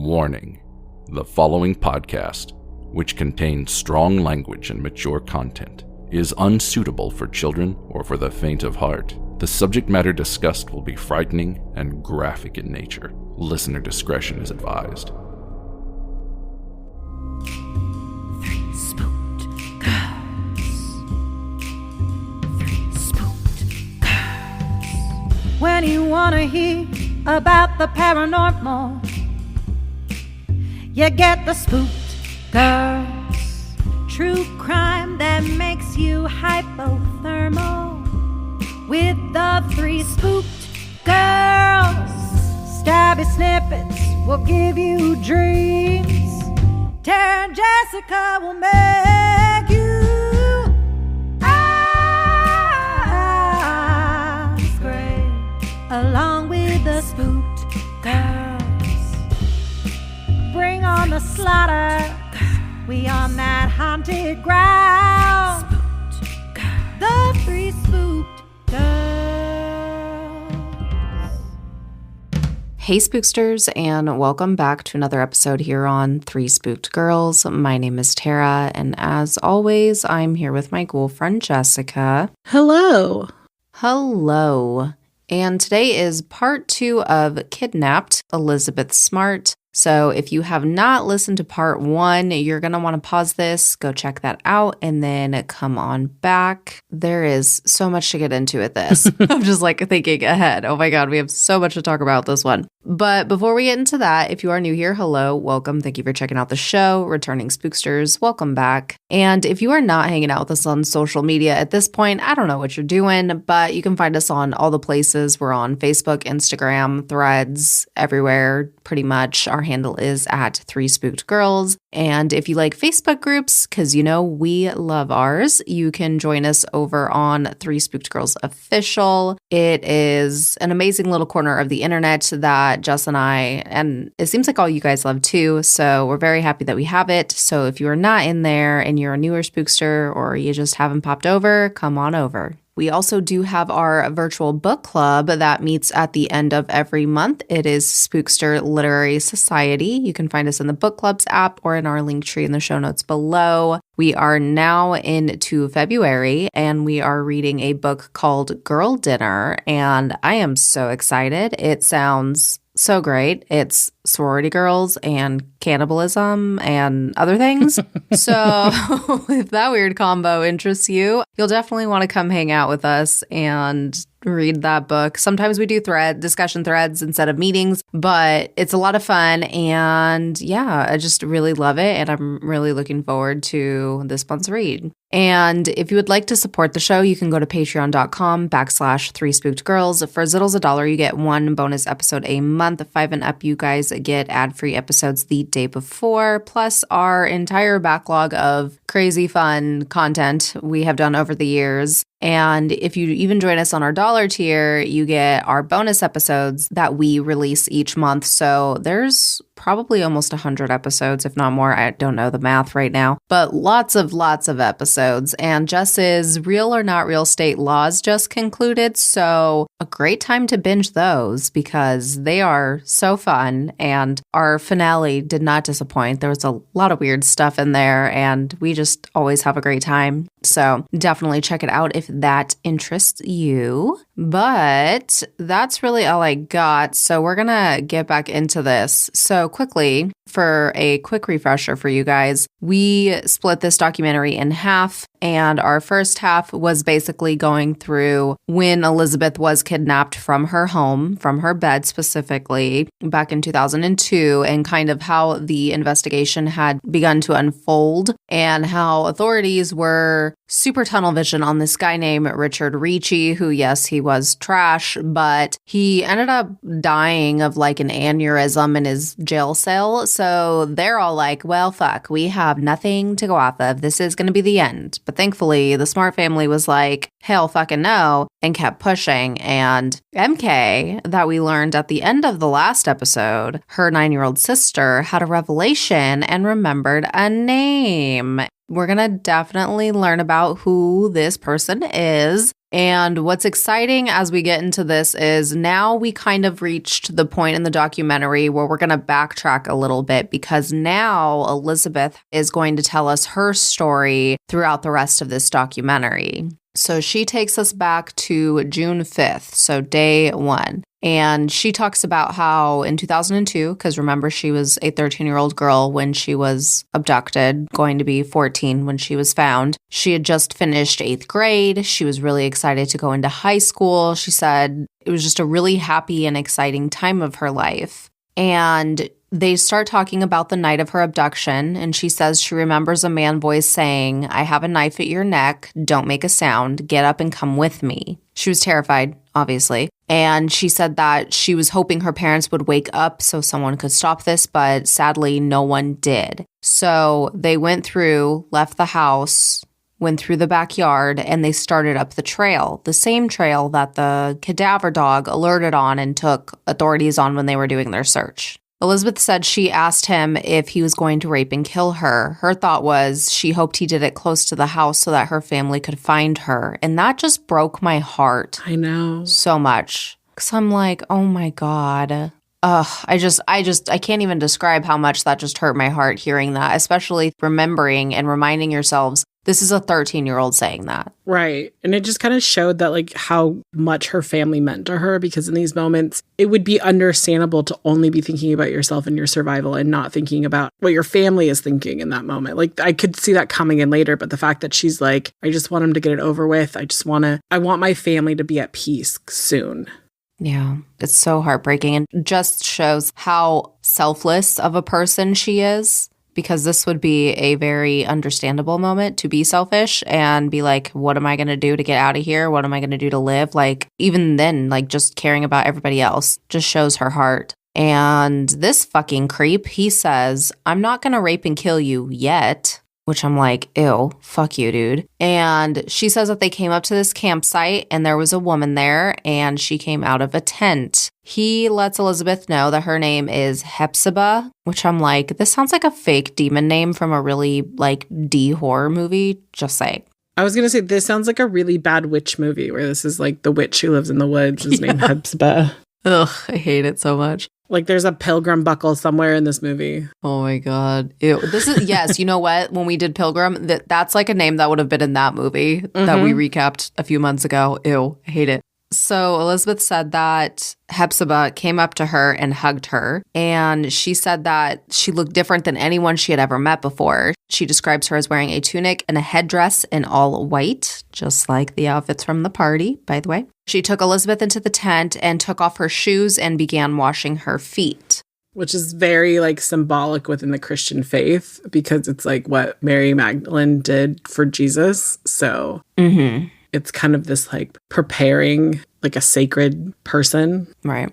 Warning: the following podcast, which contains strong language and mature content, is unsuitable for children or for the faint of heart. The subject matter discussed will be frightening and graphic in nature. Listener discretion is advised. When you wanna hear about the paranormal, you get the Spooked Girls. True crime that makes you hypothermal. With the 3 Spooked Girls, stabby snippets will give you dreams. Tara and Jessica will make you along with the Spooked Girls. Bring on the slaughter, we on that haunted ground. Spooked Girls. The 3 Spooked Girls. Hey Spooksters, and welcome back to another episode here on 3 Spooked Girls. My name is Tara, and as always, I'm here with my ghoul friend Jessica. Hello. Hello. And today is part 2 of Kidnapped, Elizabeth Smart. So if you have not listened to part 1, you're going to want to pause this, go check that out, and then come on back. There is so much to get into with this. I'm just thinking ahead. Oh my God, we have so much to talk about this one. But before we get into that, if you are new here, hello, welcome. Thank you for checking out the show. Returning Spooksters, welcome back. And if you are not hanging out with us on social media at this point, I don't know what you're doing, but you can find us on all the places. We're on Facebook, Instagram, Threads, everywhere, pretty much. Our handle is at 3 Spooked Girls. And if you like Facebook groups, because you know we love ours, you can join us over on 3 Spooked Girls Official. It is an amazing little corner of the internet that Jess and I, and it seems like all you guys love too, so we're very happy that we have it. So if you are not in there and you're a newer Spookster or you just haven't popped over, come on over. We also do have our virtual book club that meets at the end of every month. It is Spookster Literary Society. You can find us in the book clubs app or in our link tree in the show notes below. We are now into February and we are reading a book called Girl Dinner, and I am so excited. It sounds so great. It's sorority girls and cannibalism and other things. So if that weird combo interests you, you'll definitely want to come hang out with us and read that book. Sometimes we do discussion threads instead of meetings, but it's a lot of fun. And yeah, I just really love it. And I'm really looking forward to this month's read. And if you would like to support the show, you can go to patreon.com/3 Spooked Girls. For as little as $1, you get 1 bonus episode a month. 5 and up, you guys get ad-free episodes the day before, plus our entire backlog of crazy fun content we have done over the years. And if you even join us on our $1 tier, you get our bonus episodes that we release each month. So there's probably almost 100 episodes, if not more. I don't know the math right now, but lots of episodes. And Jess's Real or Not Real State Laws just concluded. So a great time to binge those because they are so fun. And our finale did not disappoint. There was a lot of weird stuff in there and we just always have a great time. So definitely check it out if that interests you. But that's really all I got. So we're going to get back into this. So quickly, for a quick refresher for you guys, we split this documentary in half. And our first half was basically going through when Elizabeth was kidnapped from her home, from her bed specifically, back in 2002, and kind of how the investigation had begun to unfold and how authorities were super tunnel vision on this guy named Richard Ricci, who, yes, he was trash, but he ended up dying of like an aneurysm in his jail cell. So they're all like, well, fuck, we have nothing to go off of. This is going to be the end. But thankfully, the Smart family was like, hell fucking no, and kept pushing. And MK, that we learned at the end of the last episode, her 9-year-old sister had a revelation and remembered a name. We're going to definitely learn about who this person is. And what's exciting as we get into this is now we kind of reached the point in the documentary where we're going to backtrack a little bit, because now Elizabeth is going to tell us her story throughout the rest of this documentary. So she takes us back to June 5th, so day 1. And she talks about how in 2002, because remember, she was a 13-year-old girl when she was abducted, going to be 14 when she was found. She had just finished 8th grade. She was really excited to go into high school. She said it was just a really happy and exciting time of her life. And they start talking about the night of her abduction, and she says she remembers a man voice saying, "I have a knife at your neck. Don't make a sound. Get up and come with me." She was terrified, obviously. And she said that she was hoping her parents would wake up so someone could stop this, but sadly, no one did. So they went through, left the house, went through the backyard, and they started up the trail, the same trail that the cadaver dog alerted on and took authorities on when they were doing their search. Elizabeth said she asked him if he was going to rape and kill her. Her thought was she hoped he did it close to the house so that her family could find her. And that just broke my heart. I know. So much. Because I'm like, oh my God. I can't even describe how much that just hurt my heart hearing that, especially remembering and reminding yourselves, this is a 13-year-old saying that. Right. And it just kind of showed that, like, how much her family meant to her, because in these moments, it would be understandable to only be thinking about yourself and your survival and not thinking about what your family is thinking in that moment. Like, I could see that coming in later, but the fact that she's like, I just want him to get it over with. I want my family to be at peace soon. Yeah, it's so heartbreaking, and just shows how selfless of a person she is, because this would be a very understandable moment to be selfish and be like, what am I going to do to get out of here? What am I going to do to live? Like, even then, like, just caring about everybody else just shows her heart. And this fucking creep, he says, I'm not going to rape and kill you yet. Which I'm like, ew, fuck you, dude. And she says that they came up to this campsite and there was a woman there and she came out of a tent. He lets Elizabeth know that her name is Hepzibah, which I'm like, this sounds like a fake demon name from a really, like, D horror movie. Just saying. I was going to say, this sounds like a really bad witch movie where this is like the witch who lives in the woods is named Hepzibah. Ugh, I hate it so much. Like, there's a pilgrim buckle somewhere in this movie. Oh my God. Ew. This is, yes, you know what? When we did Pilgrim, that's like a name that would have been in that movie that we recapped a few months ago. Ew, I hate it. So Elizabeth said that Hepzibah came up to her and hugged her. And she said that she looked different than anyone she had ever met before. She describes her as wearing a tunic and a headdress in all white, just like the outfits from the party, by the way. She took Elizabeth into the tent and took off her shoes and began washing her feet. Which is very, like, symbolic within the Christian faith, because it's like what Mary Magdalene did for Jesus. So it's kind of this, like, preparing, like, a sacred person. Right.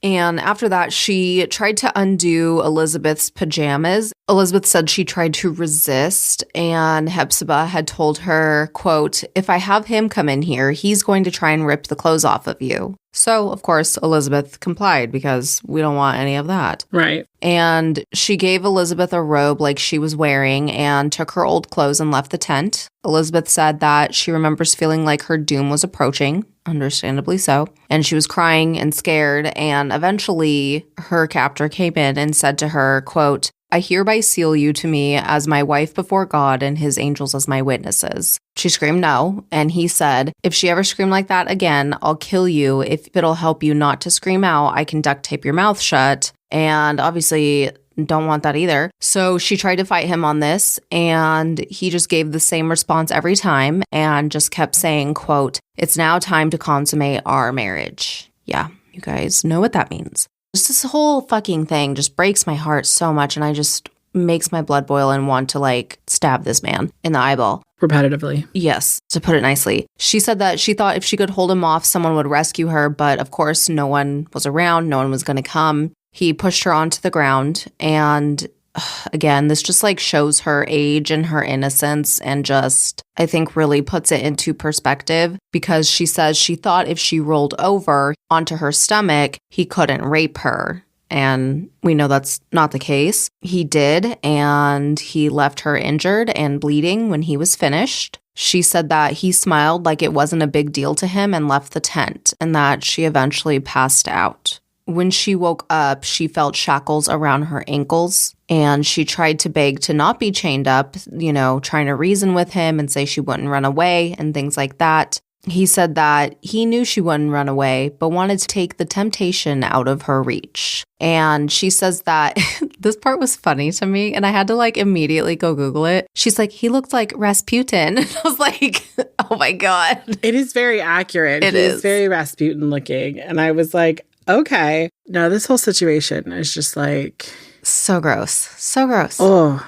And after that, she tried to undo Elizabeth's pajamas. Elizabeth said she tried to resist, and Hepzibah had told her, quote, if I have him come in here, he's going to try and rip the clothes off of you. So, of course, Elizabeth complied because we don't want any of that. Right. And she gave Elizabeth a robe like she was wearing and took her old clothes and left the tent. Elizabeth said that she remembers feeling like her doom was approaching, understandably so, and she was crying and scared, and eventually her captor came in and said to her, quote, I hereby seal you to me as my wife before God and his angels as my witnesses. She screamed no, and he said, if she ever screamed like that again, I'll kill you. If it'll help you not to scream out, I can duct tape your mouth shut. And obviously don't want that either. So she tried to fight him on this, and he just gave the same response every time and just kept saying, quote, it's now time to consummate our marriage. Yeah, you guys know what that means. Just this whole fucking thing just breaks my heart so much, and I just makes my blood boil and want to, like, stab this man in the eyeball. Repetitively. Yes, to put it nicely. She said that she thought if she could hold him off, someone would rescue her, but of course no one was around, no one was going to come. He pushed her onto the ground, and again, this just, like, shows her age and her innocence, and just, I think, really puts it into perspective, because she says she thought if she rolled over onto her stomach, he couldn't rape her. And we know that's not the case. He did, and he left her injured and bleeding when he was finished. She said that he smiled like it wasn't a big deal to him and left the tent, and that she eventually passed out. When she woke up, she felt shackles around her ankles, and she tried to beg to not be chained up, trying to reason with him and say she wouldn't run away and things like that. He said that he knew she wouldn't run away, but wanted to take the temptation out of her reach. And she says that this part was funny to me, and I had to immediately go Google it. She's like, he looked like Rasputin. And I was like, oh my God. It is very accurate. He is very Rasputin looking. And I was like, okay. No, this whole situation is just so gross. So gross. Oh,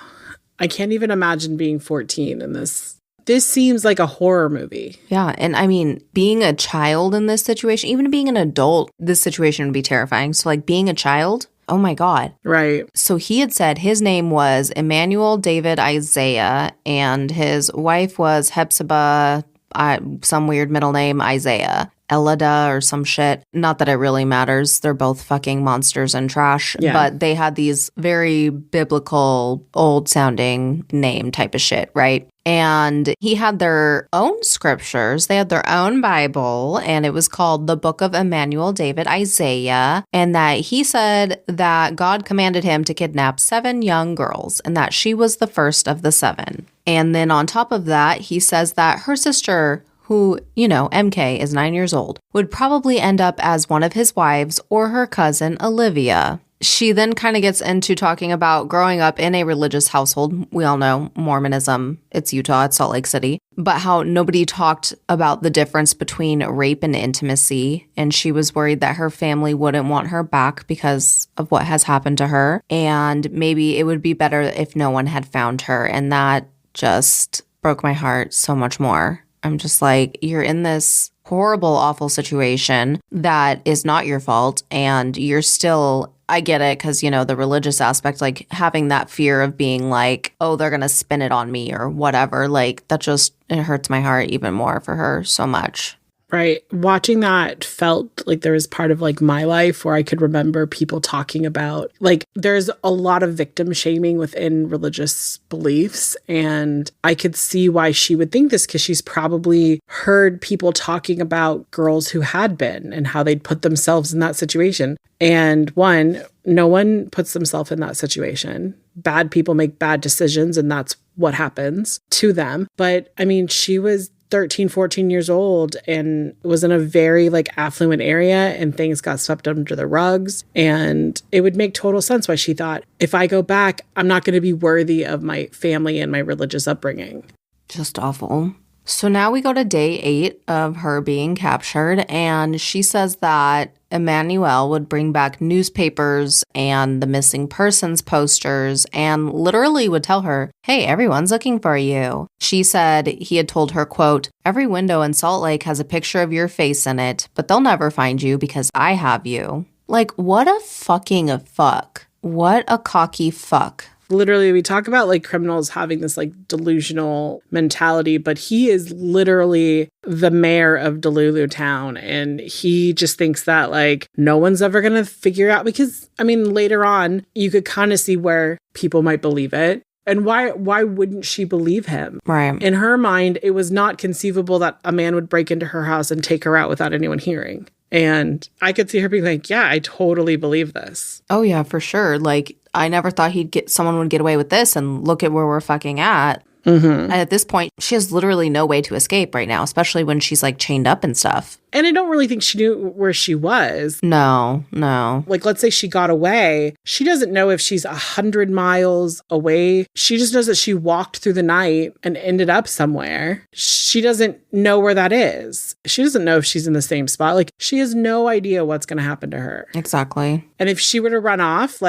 I can't even imagine being 14 in this. This seems like a horror movie. Yeah. And I mean, being a child in this situation, even being an adult, this situation would be terrifying. So being a child, oh my God. Right. So he had said his name was Emmanuel David Isaiah, and his wife was Hepzibah, some weird middle name, Isaiah. Elida or some shit. Not that it really matters. They're both fucking monsters and trash. Yeah. But they had these very biblical, old-sounding name type of shit, right? And he had their own scriptures. They had their own Bible, and it was called the Book of Emmanuel David Isaiah. And that he said that God commanded him to kidnap 7 young girls, and that she was the first of the 7. And then on top of that, he says that her sister, who, MK is 9 years old, would probably end up as one of his wives or her cousin, Olivia. She then kind of gets into talking about growing up in a religious household. We all know Mormonism, it's Utah, it's Salt Lake City, but how nobody talked about the difference between rape and intimacy. And she was worried that her family wouldn't want her back because of what has happened to her. And maybe it would be better if no one had found her. And that just broke my heart so much more. I'm just like, you're in this horrible, awful situation that is not your fault. And you're still, I get it, because, the religious aspect, having that fear of being oh, they're going to spin it on me or whatever. That just, it hurts my heart even more for her so much. Right. Watching that felt like there was part of my life where I could remember people talking about there's a lot of victim shaming within religious beliefs. And I could see why she would think this, because she's probably heard people talking about girls who had been and how they'd put themselves in that situation. And no one puts themselves in that situation. Bad people make bad decisions, and that's what happens to them. But I mean, she was 13, 14 years old and was in a very affluent area, and things got swept under the rugs. And it would make total sense why she thought, if I go back, I'm not going to be worthy of my family and my religious upbringing. Just awful. So now we go to day 8 of her being captured, and she says that Emmanuel would bring back newspapers and the missing persons posters and literally would tell her, hey, everyone's looking for you. She said he had told her, quote, every window in Salt Lake has a picture of your face in it, but they'll never find you because I have you. What a fucking fuck. What a cocky fuck. Literally, we talk about criminals having this delusional mentality, but he is literally the mayor of Delulu town. And he just thinks that no one's ever going to figure out, because I mean, later on, you could kind of see where people might believe it. And why wouldn't she believe him? Right. In her mind, it was not conceivable that a man would break into her house and take her out without anyone hearing. And I could see her being yeah, I totally believe this. Oh, yeah, for sure. I never thought someone would get away with this, and look at where we're fucking at. Mm-hmm. At this point, she has literally no way to escape right now, especially when she's chained up and stuff. And I don't really think she knew where she was. No. Let's say she got away. She doesn't know if she's 100 miles away. She just knows that she walked through the night and ended up somewhere. She doesn't know where that is. She doesn't know if she's in the same spot. She has no idea what's going to happen to her. Exactly. And if she were to run off,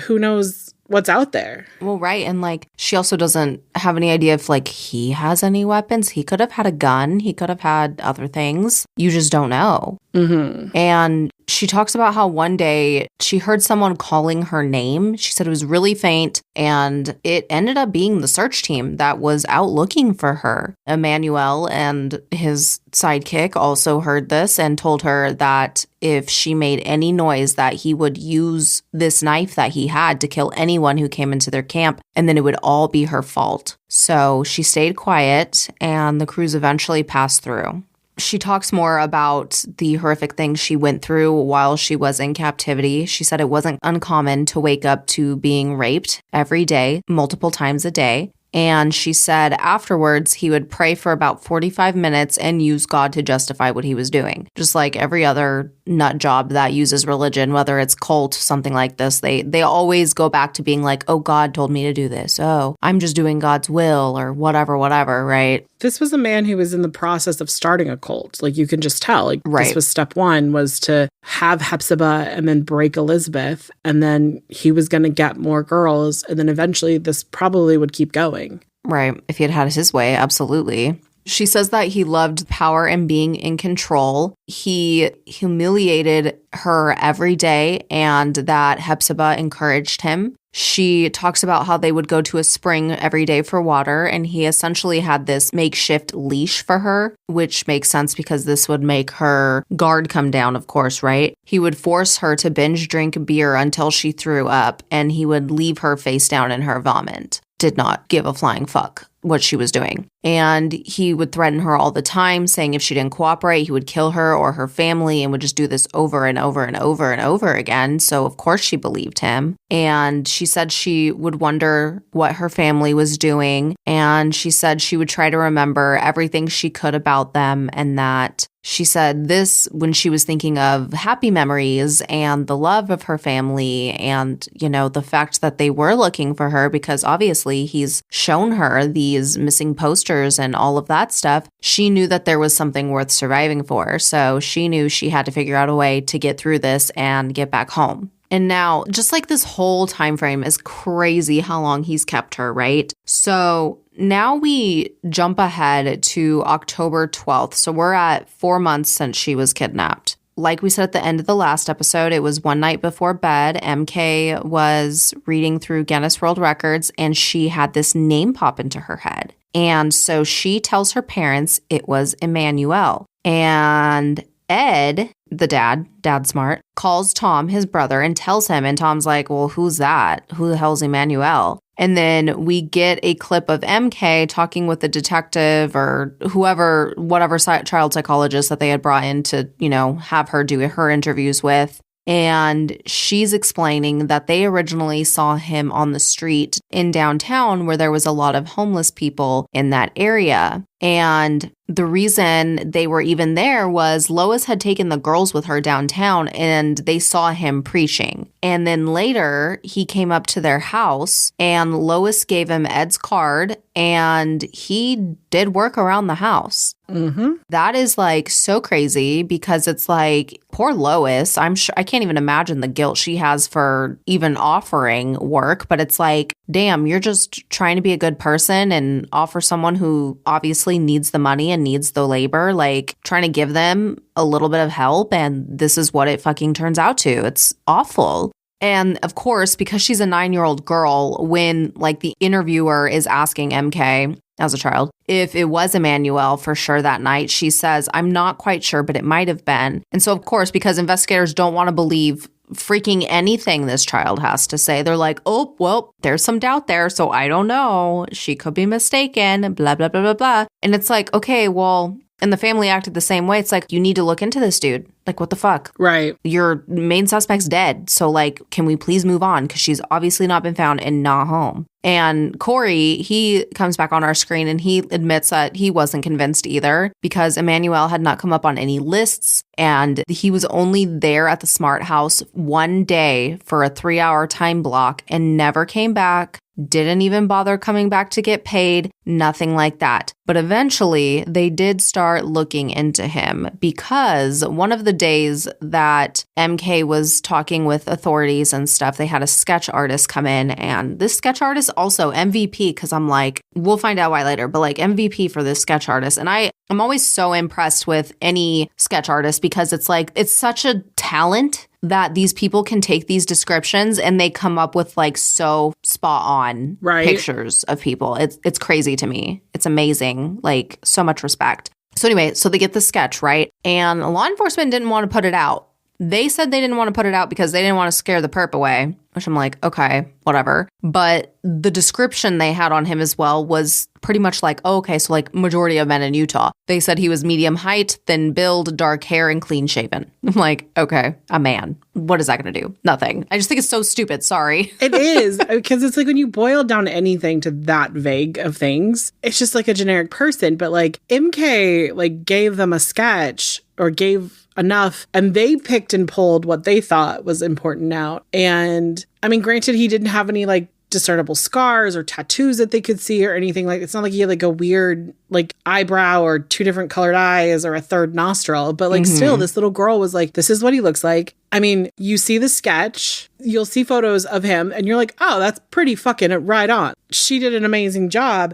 who knows what's out there. Well, right. And she also doesn't have any idea if he has any weapons. He could have had a gun. He could have had other things. You just don't know. Mm-hmm. And she talks about how one day she heard someone calling her name. She said it was really faint, and it ended up being the search team that was out looking for her. Emmanuel and his sidekick also heard this and told her that if she made any noise, that he would use this knife that he had to kill anyone anyone who came into their camp, and then it would all be her fault. So she stayed quiet, and the crews eventually passed through. She talks more about the horrific things she went through while she was in captivity. She said it wasn't uncommon to wake up to being raped every day, multiple times a day. And she said afterwards, he would pray for about 45 minutes and use God to justify what he was doing. Just like every other nut job that uses religion, whether it's cult, something like this, they always go back to being like, oh, God told me to do this. Oh, I'm just doing God's will or whatever, right? This was a man who was in the process of starting a cult. Like, you can just tell. Like, This was step one, was to have Hephzibah and then break Elizabeth. And then he was going to get more girls. And then eventually this probably would keep going. Right. If he had had his way, absolutely. She says that he loved power and being in control. He humiliated her every day and that Hephzibah encouraged him. She talks about how they would go to a spring every day for water, and he essentially had this makeshift leash for her, which makes sense because this would make her guard come down, of course, right? He would force her to binge drink beer until she threw up, and he would leave her face down in her vomit. Did not give a flying fuck what she was doing. And he would threaten her all the time, saying if she didn't cooperate, he would kill her or her family, and would just do this over and over and over and over again. So of course she believed him. And she said she would wonder what her family was doing. And she said she would try to remember everything she could about them, and that she said this when she was thinking of happy memories and the love of her family and, you know, the fact that they were looking for her because obviously he's shown her these missing posters and all of that stuff. She knew that there was something worth surviving for. So she knew she had to figure out a way to get through this and get back home. And now, just like this whole time frame is crazy how long he's kept her, right? So now we jump ahead to October 12th. So we're at 4 months since she was kidnapped. Like we said at the end of the last episode, it was one night before bed. MK was reading through Guinness World Records and she had this name pop into her head. And so she tells her parents it was Emmanuel. And Ed, the dad smart, calls Tom, his brother, and tells him. And Tom's like, well, who's that? Who the hell's Emmanuel? And then we get a clip of MK talking with the detective or whoever, whatever child psychologist that they had brought in to, you know, have her do her interviews with. And she's explaining that they originally saw him on the street in downtown where there was a lot of homeless people in that area. And the reason they were even there was Lois had taken the girls with her downtown and they saw him preaching. And then later he came up to their house and Lois gave him Ed's card and he did work around the house. Mm-hmm. That is like so crazy because it's like poor Lois. I'm sure I can't even imagine the guilt she has for even offering work, but it's like, damn, you're just trying to be a good person and offer someone who obviously needs the money and needs the labor, like trying to give them a little bit of help. And this is what it fucking turns out to. It's awful. And of course, because she's a 9-year-old girl, when like the interviewer is asking MK as a child if it was Emmanuel for sure that night, she says, I'm not quite sure, but it might have been. And so, of course, because investigators don't want to believe freaking anything this child has to say, they're like, oh, well, there's some doubt there, so I don't know. She could be mistaken, blah, blah, blah, blah, blah. And it's like, okay, well, and the family acted the same way. It's like, you need to look into this dude. Like, what the fuck? Right. Your main suspect's dead. So, like, can we please move on? Because she's obviously not been found and not home. And Corey, he comes back on our screen and he admits that he wasn't convinced either because Emmanuel had not come up on any lists and he was only there at the Smart House one day for a 3-hour time block and never came back. Didn't even bother coming back to get paid, nothing like that. But eventually, they did start looking into him because one of the days that MK was talking with authorities and stuff, they had a sketch artist come in, and this sketch artist also MVP, because I'm like, we'll find out why later, but like MVP for this sketch artist. And I'm always so impressed with any sketch artist because it's like, it's such a talent that these people can take these descriptions and they come up with like so spot on pictures of people. It's crazy to me. It's amazing. Like so much respect. So anyway, so they get the sketch, right? And law enforcement didn't want to put it out They said they didn't want to put it out because they didn't want to scare the perp away, which I'm like, okay, whatever. But the description they had on him as well was pretty much like, oh, okay, so like majority of men in Utah. They said he was medium height, thin build, dark hair, and clean shaven. I'm like, okay, a man. What is that going to do? Nothing. I just think it's so stupid. Sorry. It is, because it's like when you boil down anything to that vague of things, it's just like a generic person. But like MK like gave them a sketch or gave enough, and they picked and pulled what they thought was important out. And I mean, granted, he didn't have any like discernible scars or tattoos that they could see or anything. Like, it's not like he had like a weird like eyebrow or two different colored eyes or a third nostril, but like still this little girl was like, this is what he looks like. I mean, you see the sketch, you'll see photos of him and you're like, oh, that's pretty fucking right on. She did an amazing job.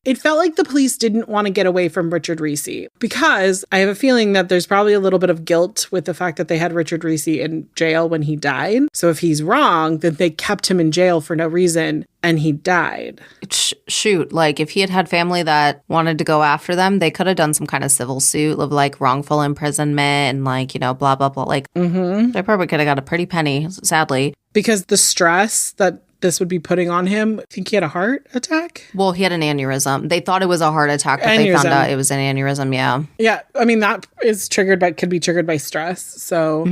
It felt like the police didn't want to get away from Richard Reese, because I have a feeling that there's probably a little bit of guilt with the fact that they had Richard Reese in jail when he died. So if he's wrong, then they kept him in jail for no reason and he died. Shoot, like if he had had family that wanted to go after them, they could have done some kind of civil suit of like wrongful imprisonment and like, you know, blah, blah, blah. Like they probably could have got a pretty penny, sadly. Because the stress that this would be putting on him. I think he had a heart attack. Well, he had an aneurysm. They thought it was a heart attack, but they found out it was an aneurysm. Yeah. Yeah. I mean, that is could be triggered by stress. So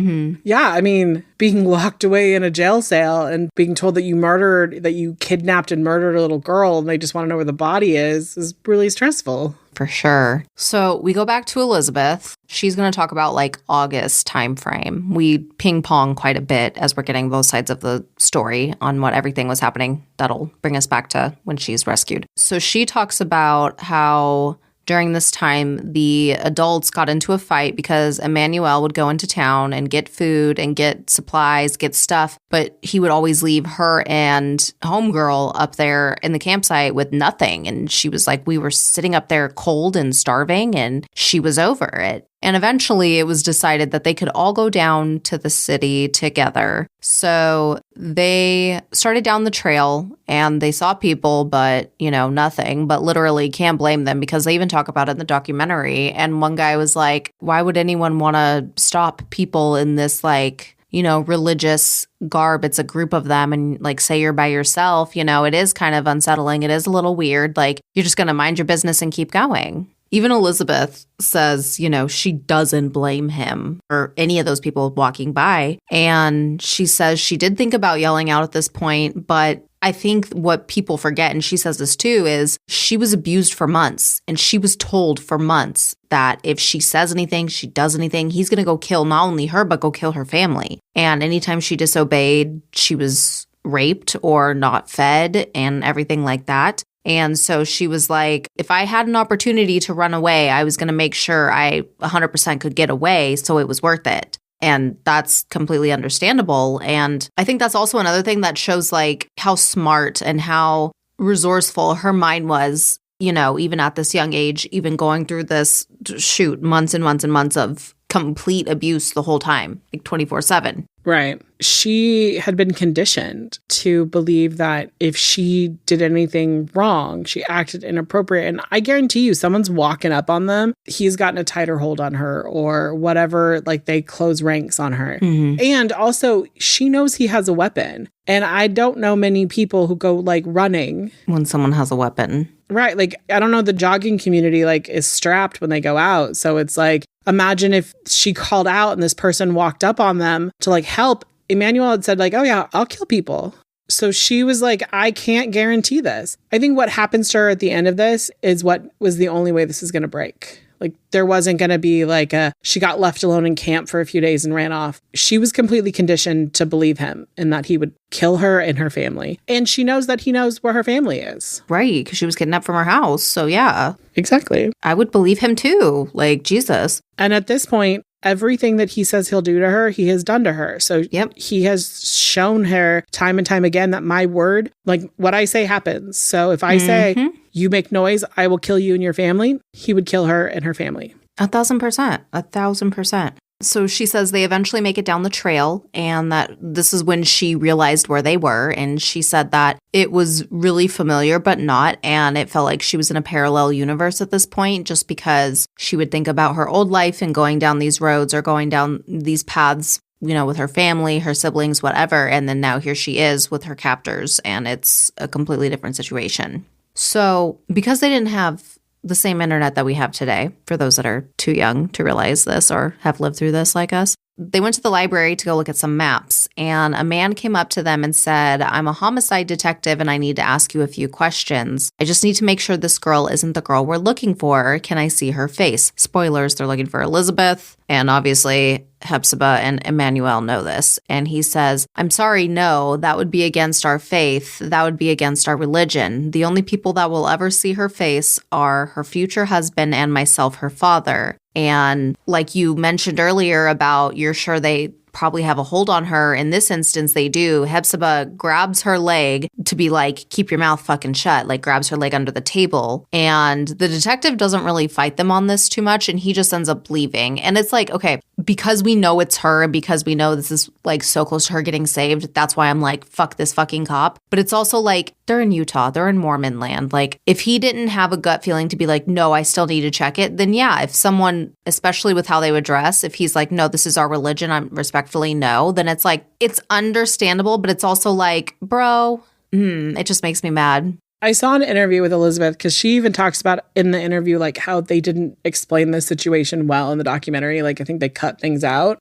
yeah, I mean, being locked away in a jail cell and being told that you kidnapped and murdered a little girl and they just want to know where the body is really stressful. For sure. So we go back to Elizabeth. She's going to talk about like August time frame. We ping pong quite a bit as we're getting both sides of the story on what everything was happening. That'll bring us back to when she's rescued. So she talks about how during this time, the adults got into a fight because Emmanuel would go into town and get food and get supplies, get stuff, but he would always leave her and homegirl up there in the campsite with nothing. And she was like, we were sitting up there cold and starving, and she was over it. And eventually it was decided that they could all go down to the city together. So they started down the trail and they saw people, but, you know, nothing. But literally can't blame them because they even talk about it in the documentary. And one guy was like, why would anyone want to stop people in this, like, you know, religious garb? It's a group of them, and like, say you're by yourself, you know, it is kind of unsettling. It is a little weird. Like, you're just going to mind your business and keep going. Even Elizabeth says, you know, she doesn't blame him or any of those people walking by. And she says she did think about yelling out at this point, but I think what people forget, and she says this too, is she was abused for months, and she was told for months that if she says anything, she does anything, he's going to go kill not only her, but go kill her family. And anytime she disobeyed, she was raped or not fed and everything like that. And so she was like, if I had an opportunity to run away, I was going to make sure I 100% could get away, so it was worth it. And that's completely understandable. And I think that's also another thing that shows like how smart and how resourceful her mind was, you know, even at this young age, even going through this, months and months and months of complete abuse the whole time, like 24/7. Right. She had been conditioned to believe that if she did anything wrong, she acted inappropriate. And I guarantee you, someone's walking up on them, he's gotten a tighter hold on her or whatever, like they close ranks on her. And also, she knows he has a weapon. And I don't know many people who go like running when someone has a weapon. Right. Like, I don't know, the jogging community like is strapped when they go out. So it's like, imagine if she called out and this person walked up on them to like help. Emmanuel had said like, oh yeah, I'll kill people. So she was like, I can't guarantee this. I think what happens to her at the end of this is what was the only way this is going to break. Like, there wasn't going to be like she got left alone in camp for a few days and ran off. She was completely conditioned to believe him and that he would kill her and her family. And she knows that he knows where her family is. Right, because she was kidnapped from her house. So yeah. Exactly. I would believe him too. Like, Jesus. And at this point, everything that he says he'll do to her, he has done to her. So he has shown her time and time again that my word, like what I say happens. So if I say, you make noise, I will kill you and your family, he would kill her and her family. 1,000%. 1,000%. So she says they eventually make it down the trail, and that this is when she realized where they were. And she said that it was really familiar, but not. And it felt like she was in a parallel universe at this point, just because she would think about her old life and going down these roads or going down these paths, you know, with her family, her siblings, whatever. And then now here she is with her captors, and it's a completely different situation. So because they didn't have the same internet that we have today, for those that are too young to realize this or have lived through this like us, they went to the library to go look at some maps, and a man came up to them and said, "I'm a homicide detective and I need to ask you a few questions. I just need to make sure this girl isn't the girl we're looking for. Can I see her face?" Spoilers, they're looking for Elizabeth, and obviously Hepzibah and Emmanuel know this. And he says, "I'm sorry, no, that would be against our faith. That would be against our religion. The only people that will ever see her face are her future husband and myself, her father." And like you mentioned earlier about you're sure they probably have a hold on her. In this instance, they do. Hepzibah grabs her leg to be like, "Keep your mouth fucking shut," like grabs her leg under the table. And the detective doesn't really fight them on this too much, and he just ends up leaving. And it's like, okay, because we know it's her and because we know this is like so close to her getting saved, that's why I'm like, fuck this fucking cop. But it's also like, they're in Utah, they're in Mormon land. Like, if he didn't have a gut feeling to be like, no, I still need to check it, then yeah, if someone, especially with how they would dress, if he's like, no, this is our religion, I'm respectfully no, then it's like, it's understandable, but it's also like, bro, it just makes me mad. I saw an interview with Elizabeth because she even talks about in the interview, like how they didn't explain the situation well in the documentary. Like, I think they cut things out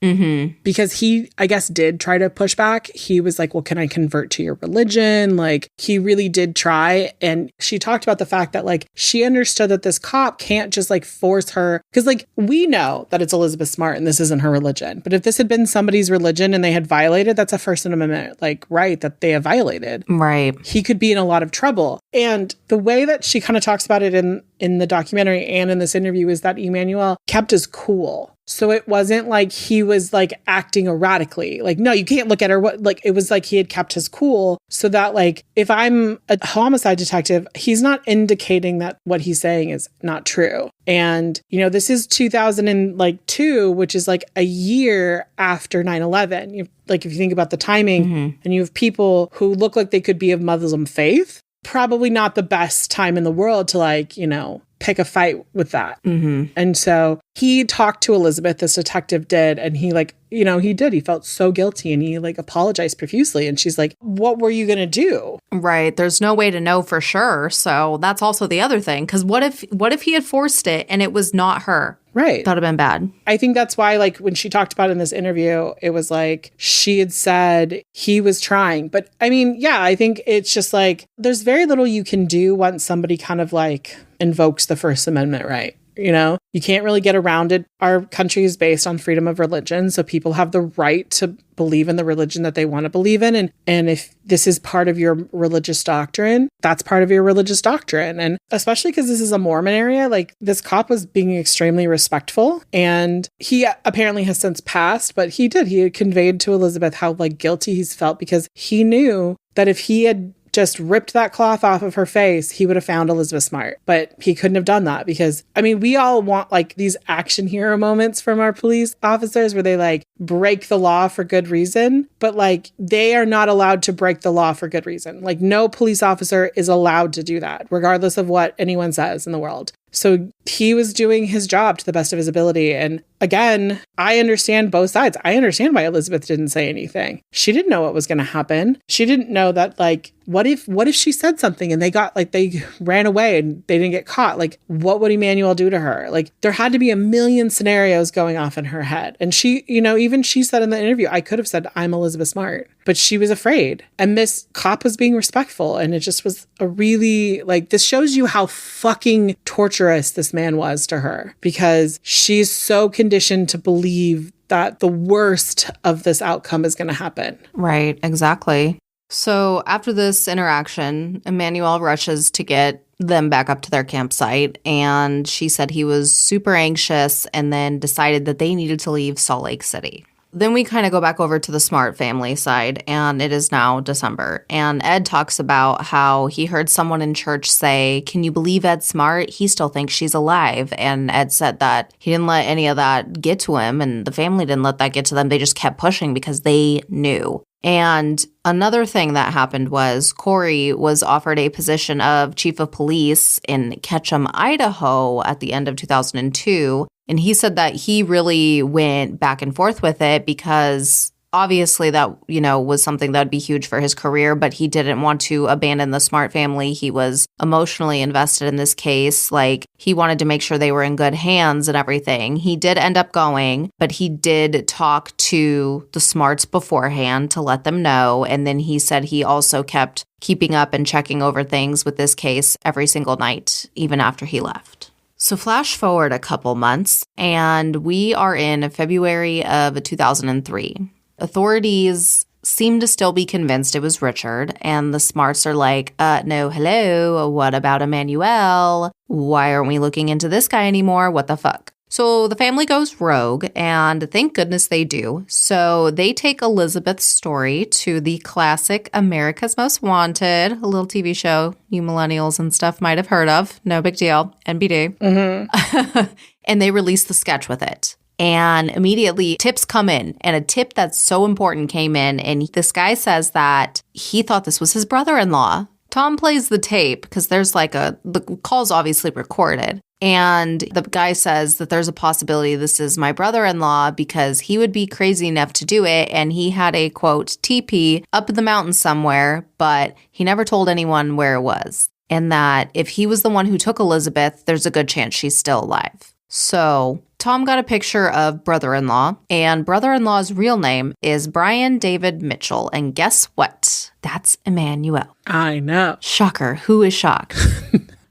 because he, I guess, did try to push back. He was like, well, can I convert to your religion? Like, he really did try. And she talked about the fact that like she understood that this cop can't just like force her. Because like we know that it's Elizabeth Smart and this isn't her religion. But if this had been somebody's religion and they had violated, that's a First Amendment like right that they have violated. Right. He could be in a lot of trouble. And the way that she kind of talks about it in the documentary and in this interview is that Emmanuel kept his cool. So it wasn't like he was like acting erratically. Like, no, you can't look at her. What, like, it was like he had kept his cool so that like, if I'm a homicide detective, he's not indicating that what he's saying is not true. And, you know, this is 2002, which is like a year after 9/11. Like, if you think about the timing and you have people who look like they could be of Muslim faith, probably not the best time in the world to like, you know, pick a fight with that. And so he talked to Elizabeth, this detective did, and he like, you know, he felt so guilty and he like apologized profusely. And she's like, what were you going to do? Right. There's no way to know for sure. So that's also the other thing. Because what if he had forced it and it was not her? Right. That would have been bad. I think that's why, like, when she talked about it in this interview, it was like she had said he was trying. But I mean, yeah, I think it's just like there's very little you can do once somebody kind of like invokes the First Amendment right. You know, you can't really get around it. Our country is based on freedom of religion. So people have the right to believe in the religion that they want to believe in. And if this is part of your religious doctrine, that's part of your religious doctrine. And especially because this is a Mormon area, like this cop was being extremely respectful. And he apparently has since passed, but he had conveyed to Elizabeth how like guilty he's felt because he knew that if he had just ripped that cloth off of her face, he would have found Elizabeth Smart. But he couldn't have done that because, I mean, we all want like these action hero moments from our police officers where they like break the law for good reason, but like they are not allowed to break the law for good reason. Like no police officer is allowed to do that, regardless of what anyone says in the world. So he was doing his job to the best of his ability. And again, I understand both sides. I understand why Elizabeth didn't say anything. She didn't know what was going to happen. She didn't know that, like, what if she said something and they ran away and they didn't get caught? Like, what would Emmanuel do to her? Like, there had to be a million scenarios going off in her head. And she, you know, even she said in the interview, I could have said, I'm Elizabeth Smart, but she was afraid. And this cop was being respectful. And it just was a really, like, this shows you how fucking torturous this man was to her because she's so conditioned to believe that the worst of this outcome is going to happen. Right, exactly. So after this interaction, Emmanuel rushes to get them back up to their campsite, and she said he was super anxious and then decided that they needed to leave Salt Lake City. Then we kind of go back over to the Smart family side, and it is now December. And Ed talks about how he heard someone in church say, "Can you believe Ed Smart? He still thinks she's alive." And Ed said that he didn't let any of that get to him, and the family didn't let that get to them. They just kept pushing because they knew. And another thing that happened was Corey was offered a position of chief of police in Ketchum, Idaho at the end of 2002. And he said that he really went back and forth with it because obviously that, was something that would be huge for his career, but he didn't want to abandon the Smart family. He was emotionally invested in this case. Like, he wanted to make sure they were in good hands and everything. He did end up going, but he did talk to the Smarts beforehand to let them know. And then he said he also kept keeping up and checking over things with this case every single night, even after he left. So flash forward a couple months, and we are in February of 2003. Authorities seem to still be convinced it was Richard, and the Smarts are like, no, hello, what about Emmanuel? Why aren't we looking into this guy anymore? What the fuck? So the family goes rogue, and thank goodness they do. So they take Elizabeth's story to the classic America's Most Wanted, a little TV show you millennials and stuff might have heard of. No big deal. NBD. Mm-hmm. And they release the sketch with it. And immediately tips come in, and a tip that's so important came in, and this guy says that he thought this was his brother-in-law. Tom plays the tape because there's the call's obviously recorded. And the guy says that there's a possibility this is my brother-in-law because he would be crazy enough to do it. And he had a, quote, teepee up in the mountains somewhere, but he never told anyone where it was. And that if he was the one who took Elizabeth, there's a good chance she's still alive. So Tom got a picture of brother-in-law, and brother-in-law's real name is Brian David Mitchell. And guess what? That's Emmanuel. I know. Shocker. Who is shocked?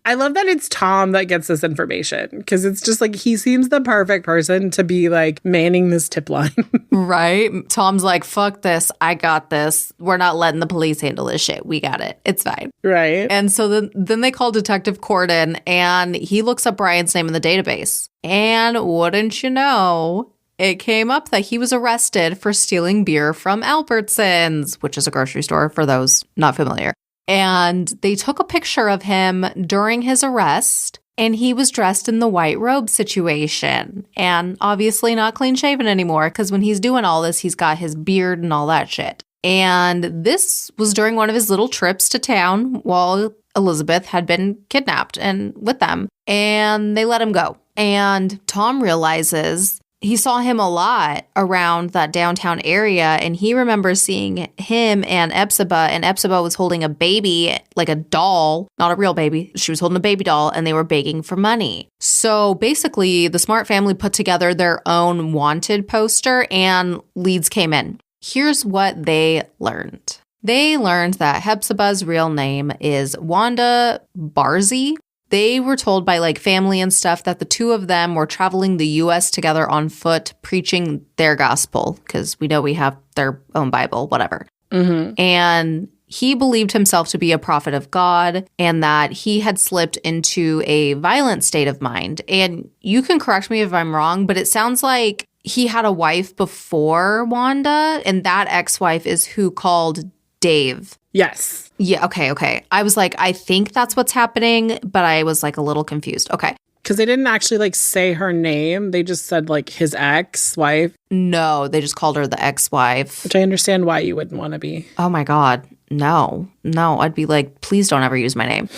I love that it's Tom that gets this information because it's just like he seems the perfect person to be like manning this tip line. Right? Tom's like, fuck this. I got this. We're not letting the police handle this shit. We got it. It's fine. Right. And so then they call Detective Corden, and he looks up Brian's name in the database. And wouldn't you know, it came up that he was arrested for stealing beer from Albertsons, which is a grocery store for those not familiar. And they took a picture of him during his arrest, and he was dressed in the white robe situation. And obviously not clean shaven anymore, because when he's doing all this, he's got his beard and all that shit. And this was during one of his little trips to town while Elizabeth had been kidnapped and with them. And they let him go. And Tom realizes he saw him a lot around that downtown area, and he remembers seeing him and Epsiba was holding a baby, like a doll, not a real baby. She was holding a baby doll, and they were begging for money. So basically, the Smart family put together their own wanted poster, and leads came in. Here's what they learned. They learned that Hepzibah's real name is Wanda Barzee. They were told by family and stuff that the two of them were traveling the U.S. together on foot, preaching their gospel, because we know we have their own Bible, whatever. Mm-hmm. And he believed himself to be a prophet of God, and that he had slipped into a violent state of mind. And you can correct me if I'm wrong, but it sounds like he had a wife before Wanda, and that ex-wife is who called Dave. Yes. Yeah, okay. I was like, I think that's what's happening, but I was a little confused. Okay. Because they didn't actually say her name. They just said his ex-wife. No, they just called her the ex-wife. Which I understand why you wouldn't want to be. Oh my God. No, I'd be like, please don't ever use my name.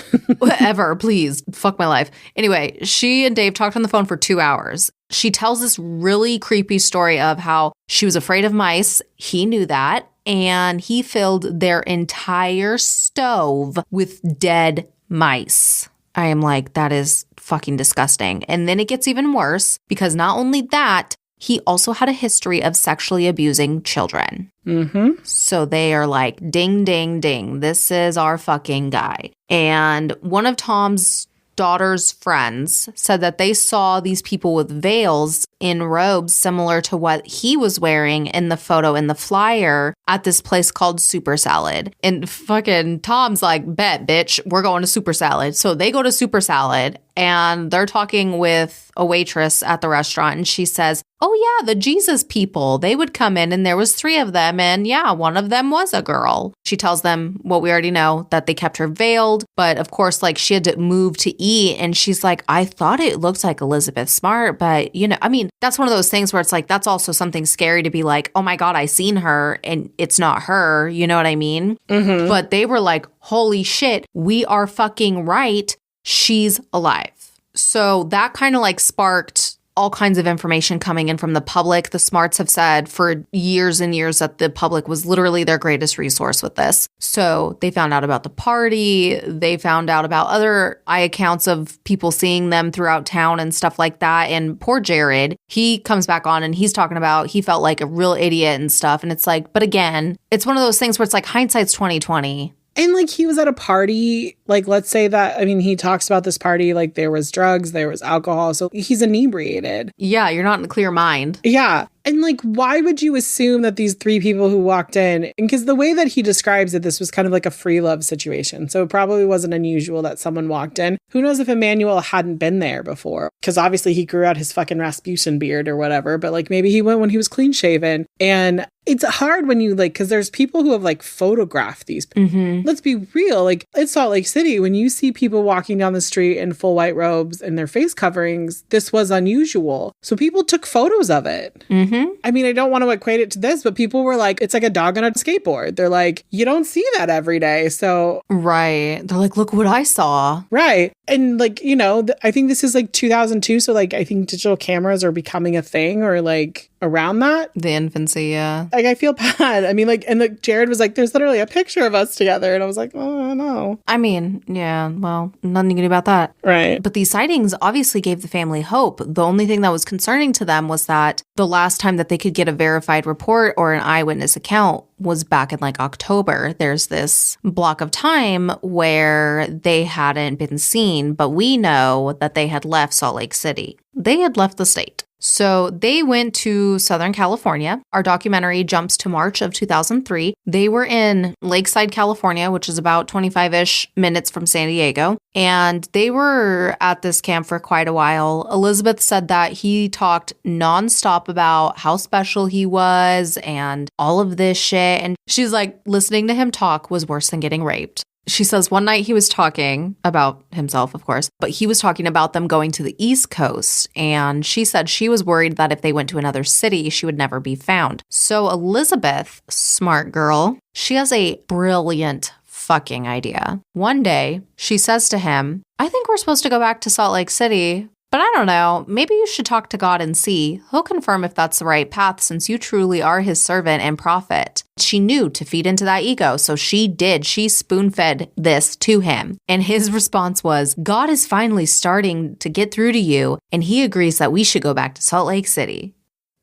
Ever, please. Fuck my life. Anyway, she and Dave talked on the phone for 2 hours. She tells this really creepy story of how she was afraid of mice. He knew that. And he filled their entire stove with dead mice. I am like, that is fucking disgusting. And then it gets even worse because not only that, he also had a history of sexually abusing children. Mm-hmm. So they are like, ding, ding, ding. This is our fucking guy. And one of Tom's daughter's friends said that they saw these people with veils in robes similar to what he was wearing in the photo in the flyer at this place called Super Salad. And fucking Tom's like, bet, bitch, we're going to Super Salad. So they go to Super Salad and they're talking with a waitress at the restaurant. And she says, oh yeah, the Jesus people, they would come in and there was 3 of them. And yeah, one of them was a girl. She tells them what we already know, that they kept her veiled. But of course, like she had to move to eat. And she's like, I thought it looked like Elizabeth Smart. But, you know, I mean, that's one of those things where it's like, that's also something scary to be like, oh my God, I seen her and it's not her. You know what I mean? Mm-hmm. But they were like, holy shit, we are fucking right. She's alive. So that kind of like sparked all kinds of information coming in from the public. The Smarts have said for years and years that the public was literally their greatest resource with this. So they found out about the party. They found out about other eye accounts of people seeing them throughout town and stuff like that. And poor Jared, he comes back on and he's talking about he felt like a real idiot and stuff. And it's like, but again, it's one of those things where it's like hindsight's 20/20. And like he was at a party, like let's say that, I mean, he talks about this party, like there was drugs, there was alcohol. So he's inebriated. Yeah, you're not in a clear mind. Yeah. And like, why would you assume that these 3 people who walked in, and because the way that he describes it, this was kind of like a free love situation. So it probably wasn't unusual that someone walked in. Who knows if Emmanuel hadn't been there before? Because obviously he grew out his fucking Rasputin beard or whatever, but like maybe he went when he was clean shaven. And it's hard when you like, because there's people who have like photographed these. Mm-hmm. Let's be real. Like it's Salt Lake City. When you see people walking down the street in full white robes and their face coverings, this was unusual. So people took photos of it. Mm-hmm. I mean, I don't want to equate it to this, but people were like, it's like a dog on a skateboard. They're like, you don't see that every day. So. Right. They're like, look what I saw. Right. And like, you know, I think this is like 2002. So like, I think digital cameras are becoming a thing or like around that. The infancy, yeah. Like, I feel bad. I mean, like, and like Jared was like, there's literally a picture of us together. And I was like, oh, no. I mean, yeah, well, nothing you can do about that. Right. But these sightings obviously gave the family hope. The only thing that was concerning to them was that the last time that they could get a verified report or an eyewitness account was back in like October. There's this block of time where they hadn't been seen, but we know that they had left Salt Lake City. They had left the state. So they went to Southern California. Our documentary jumps to March of 2003. They were in Lakeside, California, which is about 25-ish minutes from San Diego. And they were at this camp for quite a while. Elizabeth said that he talked nonstop about how special he was and all of this shit. And she's like, listening to him talk was worse than getting raped. She says one night he was talking about himself, of course, but he was talking about them going to the East Coast. And she said she was worried that if they went to another city, she would never be found. So Elizabeth, smart girl, she has a brilliant fucking idea. One day, she says to him, I think we're supposed to go back to Salt Lake City. But I don't know, maybe you should talk to God and see. He'll confirm if that's the right path since you truly are his servant and prophet. She knew to feed into that ego, so she did. She spoon-fed this to him. And his response was, God is finally starting to get through to you, and he agrees that we should go back to Salt Lake City.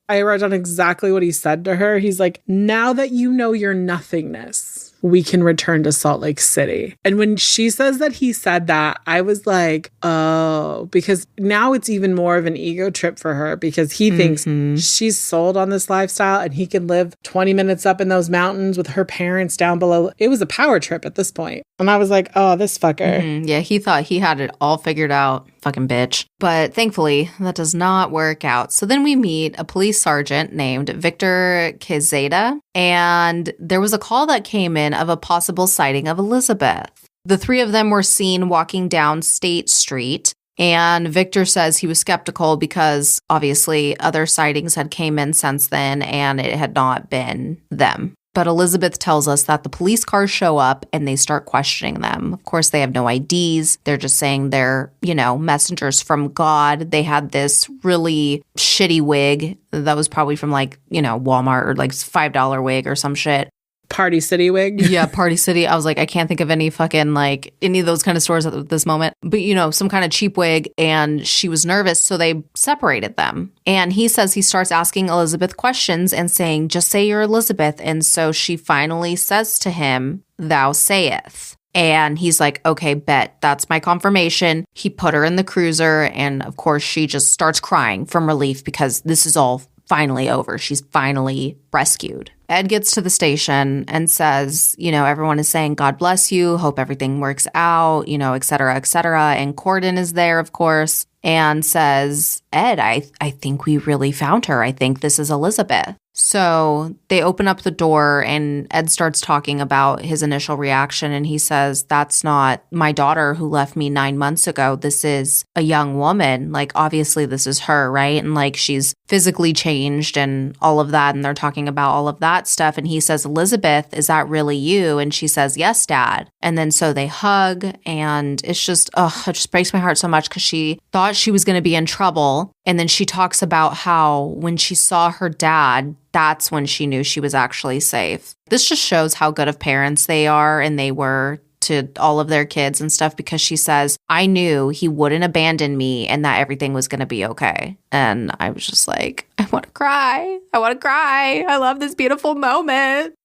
I wrote down exactly what he said to her. He's like, now that you know your nothingness, we can return to Salt Lake City. And when she says that he said that, I was like, oh, because now it's even more of an ego trip for her because he thinks she's sold on this lifestyle and he can live 20 minutes up in those mountains with her parents down below. It was a power trip at this point. And I was like, oh, this fucker. Yeah, he thought he had it all figured out. Fucking bitch. But thankfully, that does not work out. So then we meet a police sergeant named Victor Quezada, and there was a call that came in of a possible sighting of Elizabeth. The 3 of them were seen walking down State Street, and Victor says he was skeptical because obviously other sightings had came in since then and it had not been them. But Elizabeth tells us that the police cars show up and they start questioning them. Of course, they have no IDs. They're just saying they're, messengers from God. They had this really shitty wig that was probably from Walmart or $5 wig or some shit. Party City wig. Yeah, Party City. I was like, I can't think of any fucking any of those kind of stores at this moment. But, some kind of cheap wig. And she was nervous. So they separated them. And he says he starts asking Elizabeth questions and saying, just say you're Elizabeth. And so she finally says to him, thou sayest. And he's like, okay, bet, that's my confirmation. He put her in the cruiser. And of course, she just starts crying from relief because this is all finally over. She's finally rescued. Ed gets to the station and says, everyone is saying, God bless you. Hope everything works out, et cetera, et cetera. And Corden is there, of course, and says, Ed, I think we really found her. I think this is Elizabeth. So they open up the door and Ed starts talking about his initial reaction. And he says, that's not my daughter who left me 9 months ago. This is a young woman. Like, obviously this is her, right? And like, she's physically changed and all of that. And they're talking about all of that stuff. And he says, Elizabeth, is that really you? And she says, yes, Dad. And then so they hug, and it's just, it just breaks my heart so much because she thought she was going to be in trouble. And then she talks about how when she saw her dad, that's when she knew she was actually safe. This just shows how good of parents they are, and they were to all of their kids and stuff, because she says, I knew he wouldn't abandon me and that everything was going to be okay. And I was just like, I want to cry. I want to cry. I love this beautiful moment.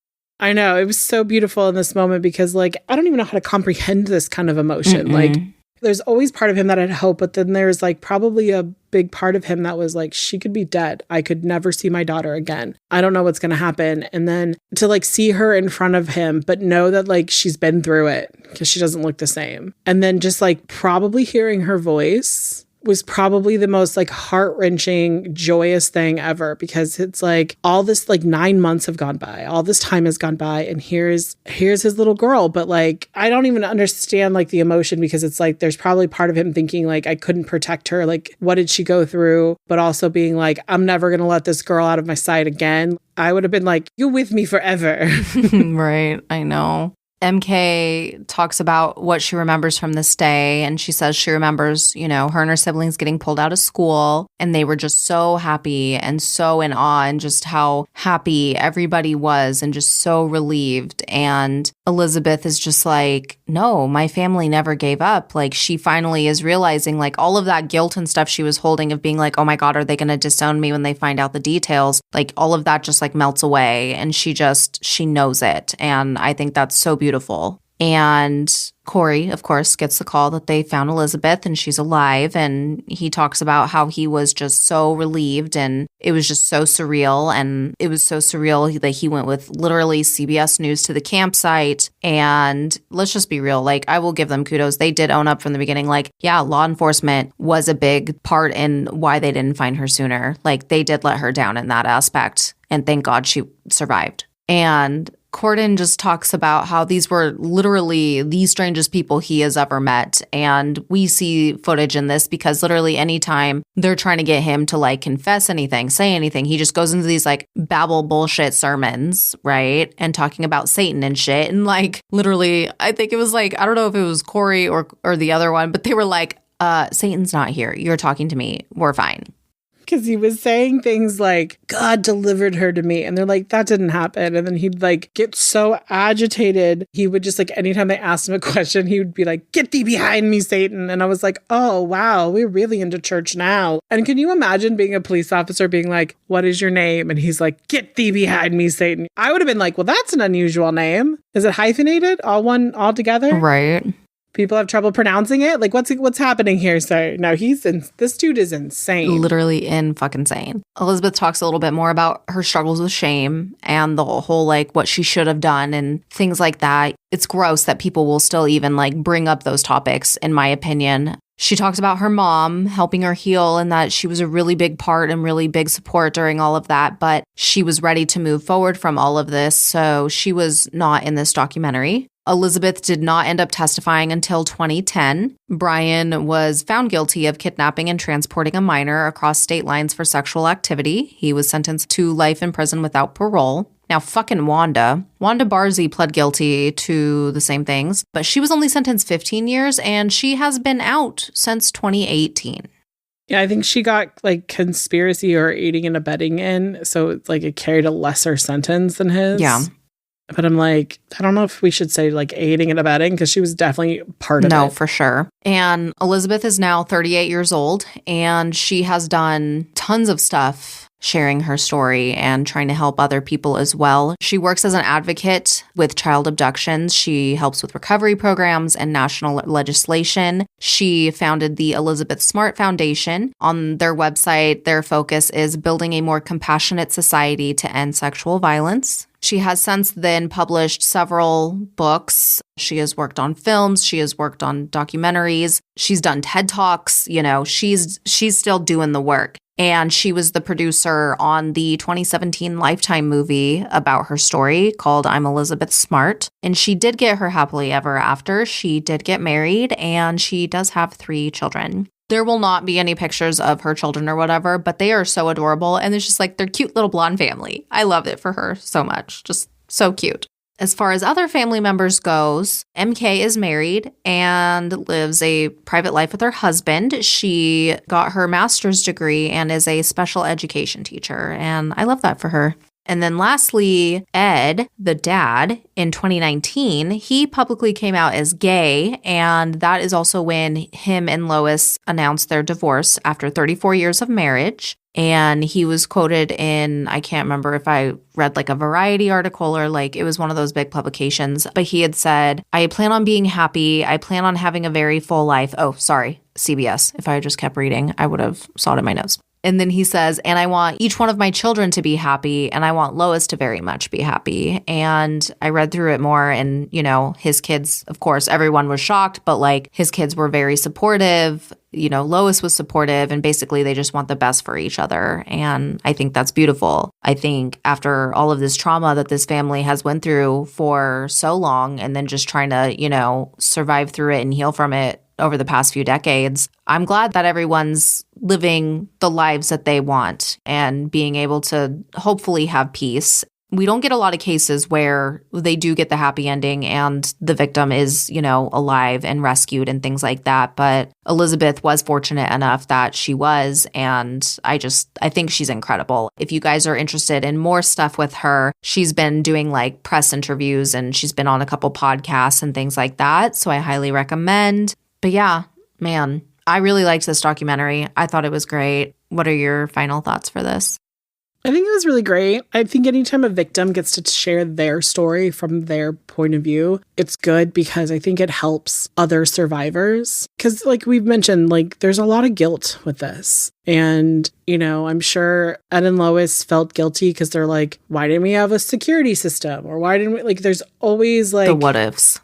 I know. It was so beautiful in this moment because, like, I don't even know how to comprehend this kind of emotion. Mm-mm. Like, there's always part of him that had hope, but then there's like probably a big part of him that was like, she could be dead. I could never see my daughter again. I don't know what's going to happen. And then to like see her in front of him, but know that like she's been through it because she doesn't look the same. And then just like probably hearing her voice was probably the most like heart-wrenching, joyous thing ever, because it's like all this like 9 months have gone by, all this time has gone by, and here's his little girl. But like, I don't even understand like the emotion, because it's like there's probably part of him thinking like, I couldn't protect her, like what did she go through, but also being like, I'm never gonna let this girl out of my sight again. I would have been like, you're with me forever. Right, I know. MK talks about what she remembers from this day, and she says she remembers, her and her siblings getting pulled out of school, and they were just so happy and so in awe, and just how happy everybody was and just so relieved. And Elizabeth is just like, no, my family never gave up. Like, she finally is realizing like all of that guilt and stuff she was holding of being like, oh my God, are they going to disown me when they find out the details? Like, all of that just like melts away, and she knows it. And I think that's so beautiful. And Corey, of course, gets the call that they found Elizabeth and she's alive. And he talks about how he was just so relieved, and it was just so surreal. And it was so surreal that he went with literally CBS News to the campsite. And let's just be real. Like, I will give them kudos. They did own up from the beginning. Like, yeah, law enforcement was a big part in why they didn't find her sooner. Like, they did let her down in that aspect. And thank God she survived. And Corden just talks about how these were literally the strangest people he has ever met. And we see footage in this because literally anytime they're trying to get him to like confess anything, say anything, he just goes into these like babble bullshit sermons, right? And talking about Satan and shit. And like literally, I think it was like, I don't know if it was Corey or the other one, but they were like, Satan's not here. You're talking to me. We're fine. Because he was saying things like, God delivered her to me. And they're like, that didn't happen. And then he'd like get so agitated. He would just like, anytime they asked him a question, he would be like, get thee behind me, Satan. And I was like, oh, wow, we're really into church now. And can you imagine being a police officer being like, what is your name? And he's like, get thee behind me, Satan. I would have been like, well, that's an unusual name. Is it hyphenated? All together? Right. People have trouble pronouncing it? Like, what's happening here, sir? No, this dude is insane. Literally fucking insane. Elizabeth talks a little bit more about her struggles with shame and the whole, like, what she should have done and things like that. It's gross that people will still even, like, bring up those topics, in my opinion. She talks about her mom helping her heal and that she was a really big part and really big support during all of that, but she was ready to move forward from all of this, so she was not in this documentary. Elizabeth did not end up testifying until 2010. Brian was found guilty of kidnapping and transporting a minor across state lines for sexual activity. He was sentenced to life in prison without parole. Now, fucking Wanda Barzee pled guilty to the same things, but she was only sentenced 15 years, and she has been out since 2018. Yeah, I think she got like conspiracy or aiding and abetting in, so it's like it carried a lesser sentence than his. Yeah. But I'm like, I don't know if we should say like aiding and abetting, because she was definitely part of it. No, for sure. And Elizabeth is now 38 years old, and she has done tons of stuff sharing her story and trying to help other people as well. She works as an advocate with child abductions. She helps with recovery programs and national legislation. She founded the Elizabeth Smart Foundation. On their website, their focus is building a more compassionate society to end sexual violence. She has since then published several books. She has worked on films. She has worked on documentaries. She's done TED Talks. She's still doing the work. And she was the producer on the 2017 Lifetime movie about her story called I'm Elizabeth Smart. And she did get her happily ever after. She did get married, and she does have 3 children. There will not be any pictures of her children or whatever, but they are so adorable. And it's just like their cute little blonde family. I love it for her so much. Just so cute. As far as other family members goes, MK is married and lives a private life with her husband. She got her master's degree and is a special education teacher. And I love that for her. And then lastly, Ed, the dad, in 2019, he publicly came out as gay. And that is also when him and Lois announced their divorce after 34 years of marriage. And he was quoted in, I can't remember if I read like a Variety article or like it was one of those big publications, but he had said, I plan on being happy. I plan on having a very full life. Oh, sorry, CBS. If I had just kept reading, I would have saw it in my notes. And then he says, and I want each one of my children to be happy, and I want Lois to very much be happy. And I read through it more, and, his kids, of course, everyone was shocked, but like his kids were very supportive. Lois was supportive, and basically they just want the best for each other. And I think that's beautiful. I think after all of this trauma that this family has went through for so long, and then just trying to, survive through it and heal from it over the past few decades, I'm glad that everyone's living the lives that they want and being able to hopefully have peace. We don't get a lot of cases where they do get the happy ending and the victim is, alive and rescued and things like that. But Elizabeth was fortunate enough that she was, and I think she's incredible. If you guys are interested in more stuff with her, she's been doing like press interviews and she's been on a couple podcasts and things like that. So I highly recommend. But yeah, man, I really liked this documentary. I thought it was great. What are your final thoughts for this? I think it was really great. I think anytime a victim gets to share their story from their point of view, it's good because I think it helps other survivors. Because like we've mentioned, like there's a lot of guilt with this. And, I'm sure Ed and Lois felt guilty because they're like, why didn't we have a security system? Or why didn't we, like, there's always like... the what ifs.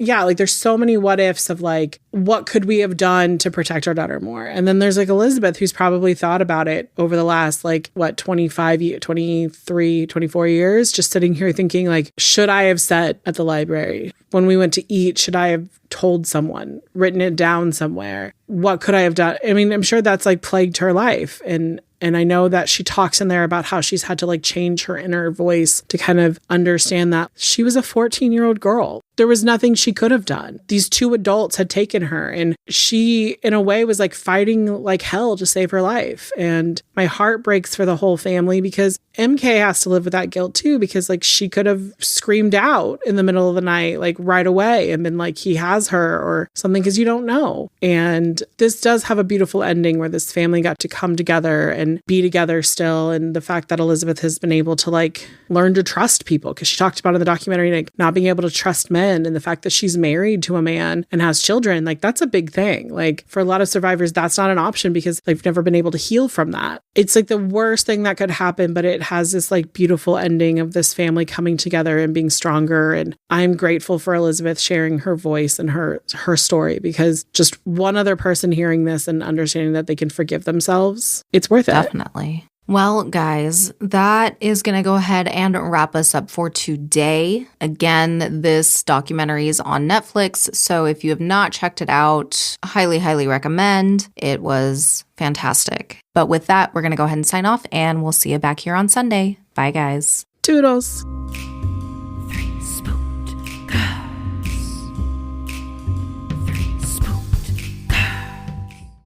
Yeah, like there's so many what ifs of like, what could we have done to protect our daughter more? And then there's like Elizabeth, who's probably thought about it over the last 23, 24 years, just sitting here thinking like, should I have sat at the library? When we went to eat, should I have told someone, written it down somewhere? What could I have done? I mean, I'm sure that's like plagued her life. And I know that she talks in there about how she's had to like change her inner voice to kind of understand that she was a 14-year-old girl. There was nothing she could have done. These 2 adults had taken her, and she, in a way, was like fighting like hell to save her life. And my heart breaks for the whole family because MK has to live with that guilt too, because like she could have screamed out in the middle of the night, like right away, and been like, he has her or something, because you don't know. And this does have a beautiful ending where this family got to come together and be together still. And the fact that Elizabeth has been able to like learn to trust people, because she talked about in the documentary, like not being able to trust men, and the fact that she's married to a man and has children, like that's a big thing. Like for a lot of survivors, that's not an option because they've never been able to heal from that. It's like the worst thing that could happen, but it has this like beautiful ending of this family coming together and being stronger. And I'm grateful for Elizabeth sharing her voice and her story, because just one other person hearing this and understanding that they can forgive themselves, it's worth it. Definitely. Well, guys, that is going to go ahead and wrap us up for today. Again, this documentary is on Netflix, so if you have not checked it out, highly, highly recommend. It was fantastic. But with that, we're going to go ahead and sign off, and we'll see you back here on Sunday. Bye, guys. Toodles.